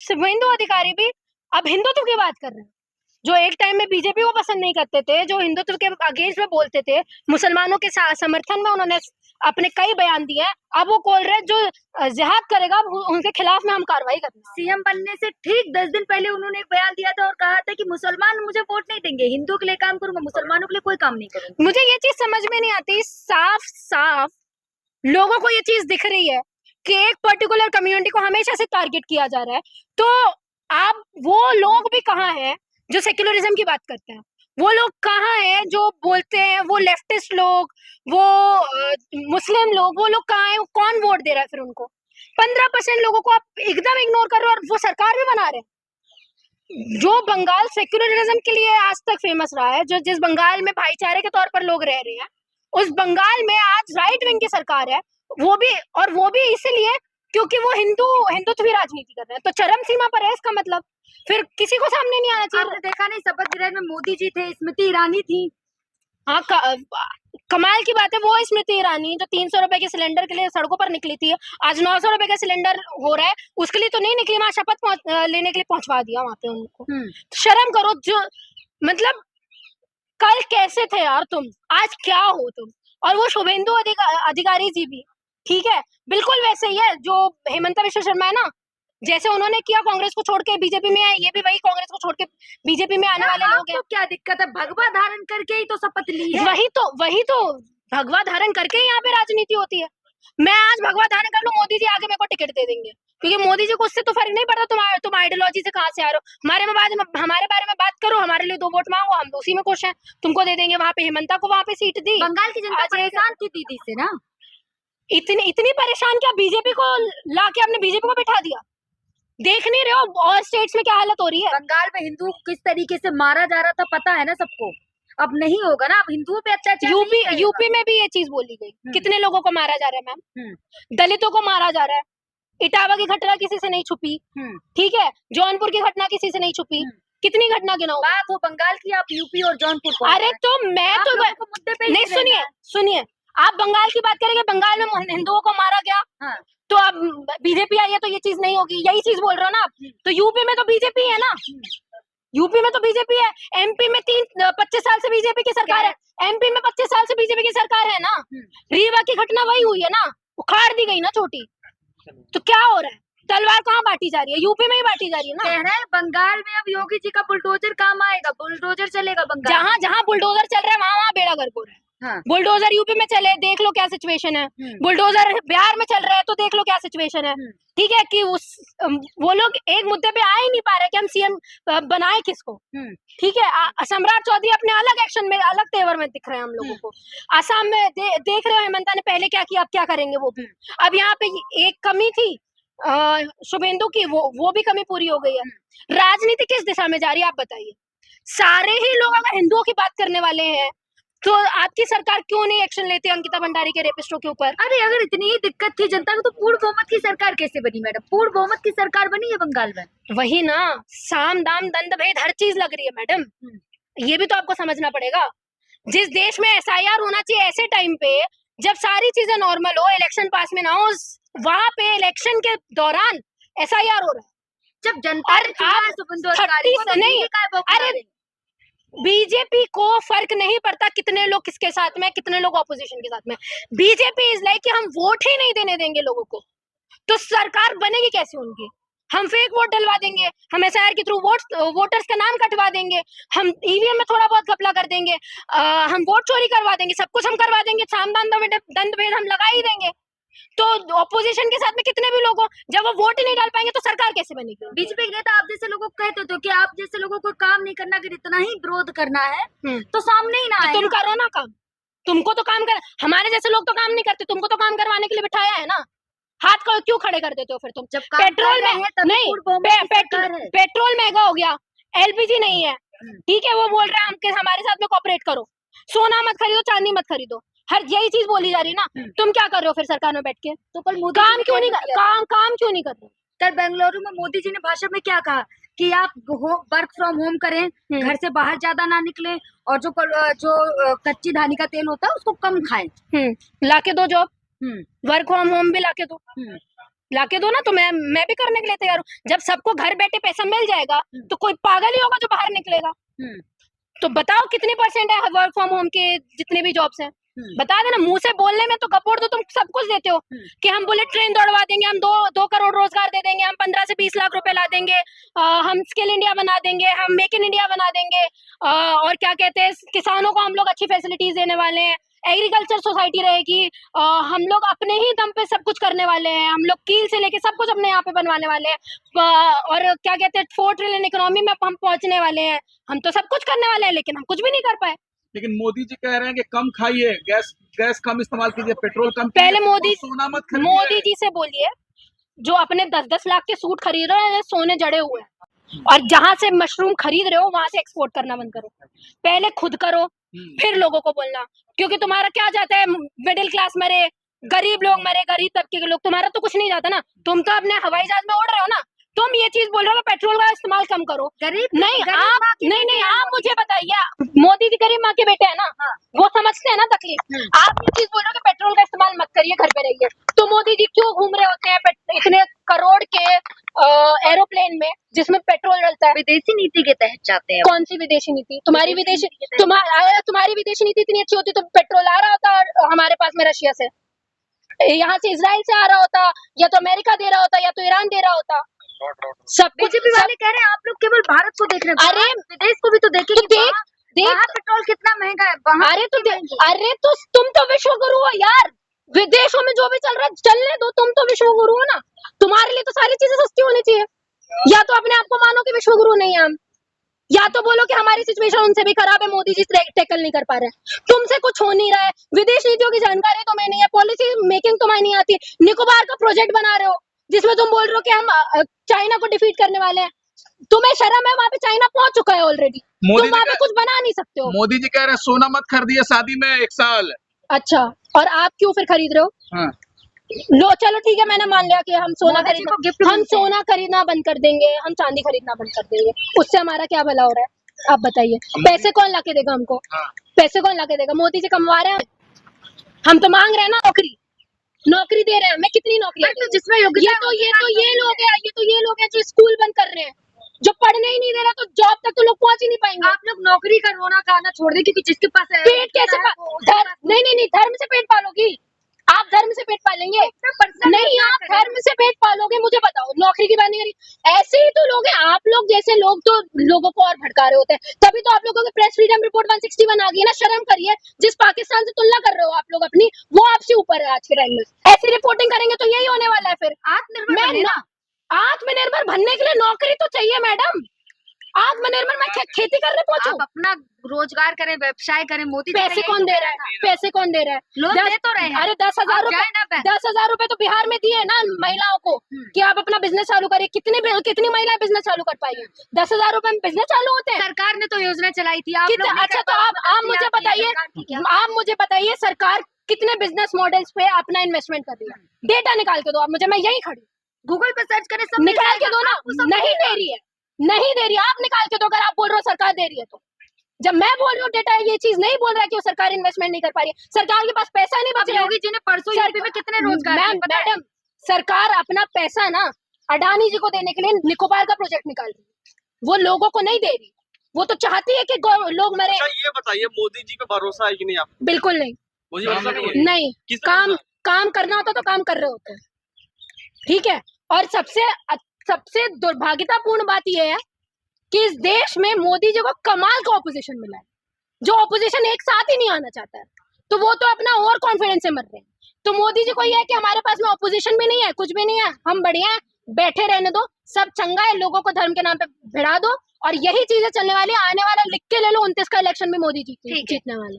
शुभेंदु अधिकारी भी अब हिंदुत्व की बात कर रहे हैं। जो एक टाइम में बीजेपी को पसंद नहीं करते थे, जो हिंदुत्व के अगेंस्ट में बोलते थे, मुसलमानों के समर्थन में उन्होंने अपने कई बयान दिए हैं, अब वो बोल रहे हैं जो जिहाद करेगा उनके खिलाफ में हम कार्रवाई करेंगे। सीएम बनने से ठीक 10 दिन पहले उन्होंने एक बयान दिया था और कहा था कि मुसलमान मुझे वोट नहीं देंगे, हिंदुओं के लिए काम करूंगा, मुसलमानों के लिए कोई काम नहीं करूंगा। मुझे ये चीज समझ में नहीं आती, साफ साफ लोगों को ये चीज दिख रही है कि एक पर्टिकुलर कम्युनिटी को हमेशा से टारगेट किया जा रहा है। तो आप वो लोग भी कहाँ हैं जो सेक्युलरिज्म की बात करते हैं? वो लोग कहाँ हैं जो बोलते हैं, वो लेफ्टिस्ट लोग, वो मुस्लिम लोग, वो लोग कहाँ हैं? कौन वोट दे रहा है फिर उनको? 15% लोगों को आप एकदम इग्नोर कर रहे हो और वो सरकार भी बना रहे हैं। जो बंगाल सेक्युलरिज्म के लिए आज तक फेमस रहा है, जो जिस बंगाल में भाईचारे के तौर पर लोग रह रहे हैं, उस बंगाल में आज राइट विंग की सरकार है, वो भी इसीलिए क्योंकि वो हिंदुत्व भी राजनीति कर रहे हैं। तो चरम सीमा पर है इसका मतलब, फिर किसी को सामने नहीं आना चाहिए। आपने देखा नहीं, शपथ ग्रहण में मोदी जी थे, स्मृति ईरानी थी। हाँ, कमाल की बात है, वो स्मृति ईरानी जो 300 रुपए के सिलेंडर के लिए सड़कों पर निकली थी, आज 900 रुपए का सिलेंडर हो रहा है, उसके लिए तो नहीं निकली, वहां शपथ लेने के लिए पहुंचवा दिया वहां पे उनको। तो शर्म करो। जो मतलब कल कैसे थे यार तुम, आज क्या हो तुम? और वो शुभेंदु अधिकारी जी भी ठीक है, बिल्कुल वैसे ही है जो हेमंता विश्व शर्मा है ना, जैसे उन्होंने किया कांग्रेस को छोड़ के बीजेपी में आए, ये भी वही कांग्रेस को छोड़ के बीजेपी में आने वाले लोग हैं। तो क्या दिक्कत है, भगवा धारण करके ही तो शपथ ली है। वही तो भगवा धारण करके ही यहाँ पे राजनीति होती है। मैं आज भगवा धारण कर लूं, मोदी जी आगे मेरे को टिकट दे देंगे, क्योंकि मोदी जी को उससे तो फर्क नहीं पड़ता तुम आइडियोलॉजी से कहाँ से आ रहे हो। हमारे बारे में बात करो, हमारे लिए 2 वोट मांगो, हम उसी में खुश हैं, तुमको दे देंगे। वहां पे हेमंता को वहां पे सीट दी। बंगाल की जनता परेशान थी दीदी से ना, इतनी परेशान क्या बीजेपी को लाके आपने बीजेपी को बिठा दिया? देख नहीं रहे हो और स्टेट्स में क्या हालत हो रही है? बंगाल में हिंदू किस तरीके से मारा जा रहा था पता है ना सबको। अब नहीं होगा ना, अब हिंदुओं पे अत्याचार। यूपी में भी ये चीज बोली गई, कितने लोगों को मारा जा रहा है मैम? दलितों को मारा जा रहा है। इटावा की घटना किसी से नहीं छुपी, ठीक है, जौनपुर की घटना किसी से नहीं छुपी, कितनी घटना गिनाओ। बात हो बंगाल की, आप यूपी और जौनपुर। अरे तो मैं तो मुद्दे पे नहीं, सुनिए आप बंगाल की बात करेंगे, बंगाल में हिंदुओं को मारा गया। हाँ। तो अब बीजेपी आई है तो ये चीज नहीं होगी, यही चीज बोल रहे हो ना आप? तो यूपी में तो बीजेपी है ना, यूपी में तो बीजेपी है, एमपी में 25 साल से बीजेपी की सरकार है, एमपी में 25 साल से बीजेपी की सरकार है ना। रीवा की घटना वही हुई है ना, उखाड़ दी गई ना चोटी। तो क्या हो रहा है? तलवार कहाँ बांटी जा रही है? यूपी में ही बांटी जा रही है ना। कह रहे हैं बंगाल में अब योगी जी का बुलडोजर काम आएगा, बुलडोजर चलेगा बंगाल। जहाँ जहाँ बुलडोजर चल रहा है वहाँ बेड़ा गर्क हो रहा है। हाँ। बुलडोजर यूपी में चले, देख लो क्या सिचुएशन है। बुलडोजर बिहार में चल रहा है तो देख लो क्या सिचुएशन है। ठीक है कि वो लोग एक मुद्दे पे आ ही नहीं पा रहे कि हम सीएम बनाए किसको। ठीक है, सम्राट चौधरी अपने अलग एक्शन में, अलग तेवर में दिख रहे हैं हम लोगों को। आसाम में देख रहे हो हेमंता ने पहले क्या किया, अब क्या करेंगे वो भी। अब यहाँ पे एक कमी थी शुभेंदु की, वो भी कमी पूरी हो गई है। राजनीति किस दिशा में जा रही है आप बताइए? सारे ही लोग अगर हिंदुओं की बात करने वाले हैं तो आपकी सरकार क्यों नहीं एक्शन लेती अंकिता भंडारी के रेपिस्टों के ऊपर? अरे अगर इतनी ही दिक्कत थी जनता को तो पूर्ण बहुमत की सरकार कैसे बनी मैडम? पूर्ण बहुमत की सरकार बनी है बंगाल में। वही ना, साम दाम दंड भेद हर चीज लग रही है मैडम, ये भी तो आपको समझना पड़ेगा। जिस देश में एसआईआर होना चाहिए ऐसे टाइम पे जब सारी चीजें नॉर्मल हो, इलेक्शन पास में ना हो, वहां पे इलेक्शन के दौरान एसआईआर हो रहा है। जब जनता नहीं, अरे बीजेपी को फर्क नहीं पड़ता कितने लोग किसके साथ में, कितने लोग ऑपोजिशन के साथ में। बीजेपी इज लाइक कि हम वोट ही नहीं देने देंगे लोगों को, तो सरकार बनेगी कैसे उनकी? हम फेक वोट डलवा देंगे, हम एसआईआर के थ्रू वोटर्स का नाम कटवा देंगे, हम ईवीएम में थोड़ा बहुत घपला कर देंगे, हम वोट चोरी करवा देंगे, सब कुछ हम करवा देंगे, सामदान दंड भेद हम लगा ही देंगे। तो ऑपोजिशन के साथ में कितने भी लोग हो, जब वो वोट ही नहीं डाल पाएंगे तो सरकार कैसे बनेगी? बीजेपी के नेता आप जैसे लोगों को कहते हो कि आप जैसे लोगों को काम नहीं करना, अगर इतना ही विरोध करना है तो सामने ही ना आए। तुम करो ना काम, तुमको तो काम कर, हमारे जैसे लोग तो काम नहीं करते, तुमको तो काम करवाने के लिए बिठाया है ना। हाथ को क्यों खड़े कर देते हो फिर तुम? जब पेट्रोल नहीं, पेट्रोल महंगा हो गया, एलपीजी नहीं है, ठीक है, वो बोल रहे हैं हमारे साथ में कोऑपरेट करो, सोना मत खरीदो, चांदी मत खरीदो, हर यही चीज बोली जा रही है ना। तुम क्या कर रहे हो फिर सरकार में बैठ के? तो कल काम क्यों नहीं कर रहे? कल बेंगलुरु में मोदी जी ने भाषण में क्या कहा कि आप वर्क फ्रॉम होम करें, घर से बाहर ज्यादा ना निकले, और जो कच्ची धानी का तेल होता है उसको कम खाएं। लाके दो जॉब, वर्क फ्रॉम होम भी लाके दो। लाके दो ना, तो मैं भी करने के लिए तैयार हूँ। जब सबको घर बैठे पैसा मिल जाएगा तो कोई पागल ही होगा जो बाहर निकलेगा। तो बताओ कितनी परसेंट है वर्क फ्रॉम होम के जितने भी जॉब्स हैं, बता देना। मुंह से बोलने में तो कपोड़ तो तुम सब कुछ देते हो कि हम बुलेट ट्रेन दौड़वा देंगे, हम 2 करोड़ रोजगार दे देंगे, हम 15 से 20 लाख रुपए ला देंगे, हम स्किल इंडिया बना देंगे, हम मेक इन इंडिया बना देंगे, और क्या कहते हैं, किसानों को हम लोग अच्छी फैसिलिटीज देने वाले हैं, एग्रीकल्चर सोसाइटी रहेगी, हम लोग अपने ही दम पे सब कुछ करने वाले हैं, हम लोग कील से लेके सब कुछ अपने यहाँ पे बनवाने वाले हैं, और क्या कहते हैं 4 ट्रिलियन इकोनॉमी में हम पहुंचने वाले हैं। हम तो सब कुछ करने वाले हैं, लेकिन हम कुछ भी नहीं कर पाए। लेकिन मोदी जी कह रहे हैं कि कम खाइए, गैस कम इस्तेमाल कीजिए, पेट्रोल कम कीजिए, पहले सोना मत खरीदिए। मोदी जी से बोलिए, जो अपने 10-10 लाख के सूट खरीद रहे हैं, सोने जड़े हुए हैं, और जहां से मशरूम खरीद रहे हो वहां से एक्सपोर्ट करना बंद करो। पहले खुद करो, फिर लोगों को बोलना, क्योंकि तुम्हारा क्या जाता है, मिडिल क्लास मरे, गरीब लोग मरे, गरीब तबके के लोग, तुम्हारा तो कुछ नहीं जाता ना। तुम तो अपने हवाई जहाज में उड़ रहे हो ना। तुम ये चीज बोल रहे हो पेट्रोल का इस्तेमाल कम करो, गरीब नहीं गरीब आप नहीं आप मुझे बताइए, मोदी जी गरीब माँ के बेटे हैं ना, वो समझते हैं ना तकलीफ। आप ये चीज बोल रहे हो कि पेट्रोल का इस्तेमाल मत करिए, घर पे रहिए, तो मोदी जी क्यों घूम रहे होते हैं इतने करोड़ के एरोप्लेन में जिसमें पेट्रोल डलता है? विदेशी नीति के तहत जाते हैं। कौन सी विदेशी नीति? तुम्हारी विदेशी नीति इतनी अच्छी होती तो पेट्रोल आ रहा होता हमारे पास में रशिया से, यहाँ से इजराइल से आ रहा होता, या तो अमेरिका दे रहा होता, या तो ईरान दे रहा होता। सब बीजेपी वाले कह रहे हैं आप लोग केवल भारत को देख रहे हैं, अरे विदेश को भी तो देखें। तो देख पेट्रोल कितना महंगा है। अरे तो तुम तो विश्व गुरु हो यार, विदेशों में जो भी चल रहा है चलने दो, तुम तो विश्व गुरु हो ना, तुम्हारे लिए तो सारी चीजें सस्ती होनी चाहिए। या तो अपने आप को मानो कि विश्व गुरु नहीं है हम, या तो बोलो कि हमारी सिचुएशन उनसे भी खराब है, मोदी जी टैकल नहीं कर पा रहे, तुमसे कुछ हो नहीं रहा है, विदेश नीतियों की जानकारी तुम्हें नहीं है, पॉलिसी मेकिंग तुम्हें नहीं आती। निकोबार का प्रोजेक्ट बना रहे हो जिसमें तुम बोल रहे हो कि हम चाइना को डिफीट करने वाले हैं। तुम्हें शर्म है? वहां पे चाइना पहुंच चुका है ऑलरेडी, तुम वहां पे कुछ बना नहीं सकते हो। मोदी जी कह रहे हैं सोना मत खरीदिए शादी में 1 साल। अच्छा, और आप क्यों फिर खरीद रहे हो? हाँ। लो चलो ठीक है, मैंने मान लिया कि हम सोना खरीदना बंद कर देंगे, हम चांदी खरीदना बंद कर देंगे, उससे हमारा क्या भला हो रहा है? आप बताइए, पैसे कौन लाके देगा हमको? पैसे कौन लाके देगा? मोदी जी कमवा रहे हैं, हम तो मांग रहे हैं ना नौकरी दे रहे हैं। मैं कितनी नौकरी तो जिसमें ये लोग हैं जो स्कूल बंद कर रहे हैं, जो पढ़ने ही नहीं दे रहा, तो जॉब तक तो लोग पहुंच ही नहीं पाएंगे। आप लोग नौकरी का रोना खाना छोड़ दे, क्योंकि जिसके पास है पेट कैसे नहीं धर्म से पेट पालोगी आप? धर्म से पेट पालेंगे? नहीं, आप धर्म से पेट पालोगे? मुझे बताओ, नौकरी की बात नहीं करी। ऐसे ही तो लोग हैं, आप लोग जैसे लोग तो लोगों को और भड़का रहे होते हैं, तभी तो आप लोगों की प्रेस फ्रीडम रिपोर्ट 161 आ गई है ना। शर्म करिए, जिस पाकिस्तान से तुलना कर रहे हो आप लोग अपनी, वो आपसे ऊपर है आज के टाइम में। ऐसी रिपोर्टिंग करेंगे तो यही होने वाला है। फिर आत्मनिर्भर बनने के लिए नौकरी तो चाहिए मैडम। आत्मनिर्भर मैं खेती करने पहुंचू? आप अपना रोजगार करें, व्यवसाय करें। मोदी पैसे कौन दे रहा है? पैसे कौन दे रहा है? लोग दे तो रहे हैं। अरे 10,000 रुपए तो बिहार में दिए ना महिलाओं को कि आप अपना बिजनेस चालू करें। कितनी महिलाएं बिजनेस चालू कर पाई है? 10,000 रुपए में बिजनेस चालू होते हैं? सरकार ने तो योजना चलाई थी। अच्छा, तो आप मुझे बताइए सरकार कितने बिजनेस मॉडल्स पे अपना इन्वेस्टमेंट कर रही है? डेटा निकाल के दो आप मुझे, मैं यही खड़ी। गूगल पे सर्च करें, सब निकाल के दो ना। नहीं दे रही है, आप निकाल के दो। अगर आप बोल रहे हो सरकार दे रही है, तो जब मैं बोल रही हूँ डेटा ये चीज नहीं बोल रहा है कि वो सरकार इन्वेस्टमेंट नहीं कर पा रही है। सरकार के पास पैसा नहीं बच रहा है। योगी जी ने परसों यूपी में कितने रोजगार दिए? मैडम, सरकार अपना पैसा ना अडानी जी को देने के लिए निकोबार का प्रोजेक्ट निकाल रही है, वो लोगों को नहीं दे रही। वो तो चाहती है कि लोग मरे। ये बताइए, मोदी जी पे भरोसा है कि नहीं आप? बिल्कुल नहीं। मुझे भरोसा नहीं है। काम करना होता तो काम कर रहे होते हैं, ठीक है। और सबसे दुर्भाग्यतापूर्ण बात यह है कि इस देश में मोदी जी को कमाल का ऑपोजिशन मिला है, जो ऑपोजिशन एक साथ ही नहीं आना चाहता है, तो वो तो अपना ओवर कॉन्फिडेंस से मर रहे हैं। तो मोदी जी को यह है कि हमारे पास में ऑपोजिशन भी नहीं है, कुछ भी नहीं है, हम बढ़िया हैं, बैठे रहने दो, सब चंगा है, लोगों को धर्म के नाम पे भिड़ा दो, और यही चीजें चलने वाली। आने वाला लिख के ले लो, 29 का इलेक्शन में मोदी जी जीतने वाले।